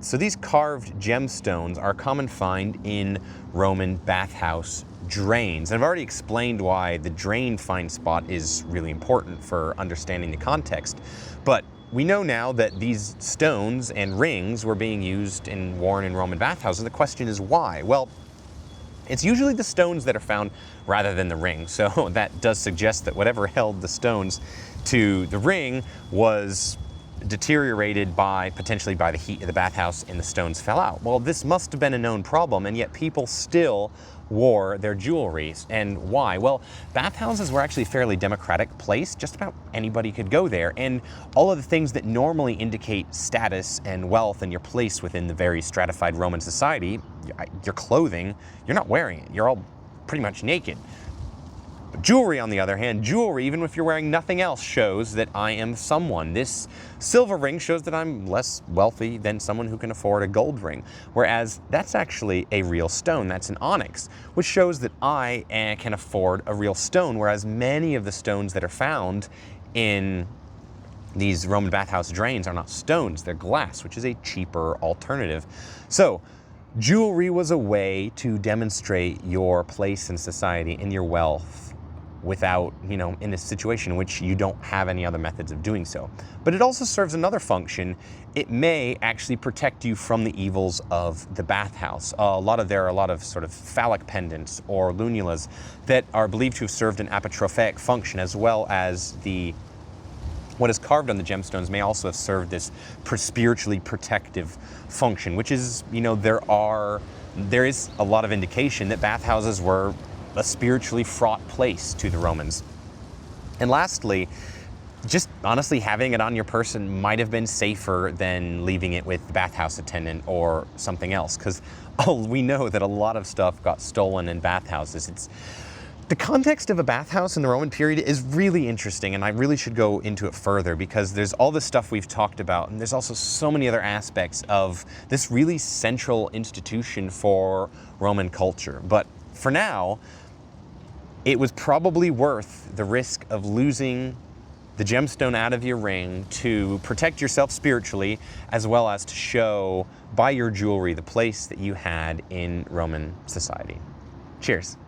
So these carved gemstones are a common find in Roman bathhouse drains. And I've already explained why the drain find spot is really important for understanding the context. But we know now that these stones and rings were being used and worn in Roman bathhouses. The question is why? Well, it's usually the stones that are found rather than the ring. So that does suggest that whatever held the stones to the ring was deteriorated potentially by the heat of the bathhouse, and the stones fell out. Well, this must have been a known problem, and yet people still wore their jewelry. And why? Well, bathhouses were actually a fairly democratic place. Just about anybody could go there, and all of the things that normally indicate status and wealth and your place within the very stratified Roman society, your clothing, you're not wearing it. You're all pretty much naked. Jewelry, on the other hand, jewelry, even if you're wearing nothing else, shows that I am someone. This silver ring shows that I'm less wealthy than someone who can afford a gold ring, whereas that's actually a real stone. That's an onyx, which shows that I can afford a real stone, whereas many of the stones that are found in these Roman bathhouse drains are not stones, they're glass, which is a cheaper alternative. So, jewelry was a way to demonstrate your place in society and your wealth without, in a situation in which you don't have any other methods of doing so. But it also serves another function. It may actually protect you from the evils of the bathhouse. There are a lot of sort of phallic pendants or lunulas that are believed to have served an apotropaic function, as well as what is carved on the gemstones may also have served this spiritually protective function, which is, there is a lot of indication that bathhouses were a spiritually fraught place to the Romans. And lastly, just honestly having it on your person might have been safer than leaving it with the bathhouse attendant or something else, because we know that a lot of stuff got stolen in bathhouses. The context of a bathhouse in the Roman period is really interesting, and I really should go into it further because there's all this stuff we've talked about, and there's also so many other aspects of this really central institution for Roman culture. But for now, it was probably worth the risk of losing the gemstone out of your ring to protect yourself spiritually, as well as to show by your jewelry the place that you had in Roman society. Cheers.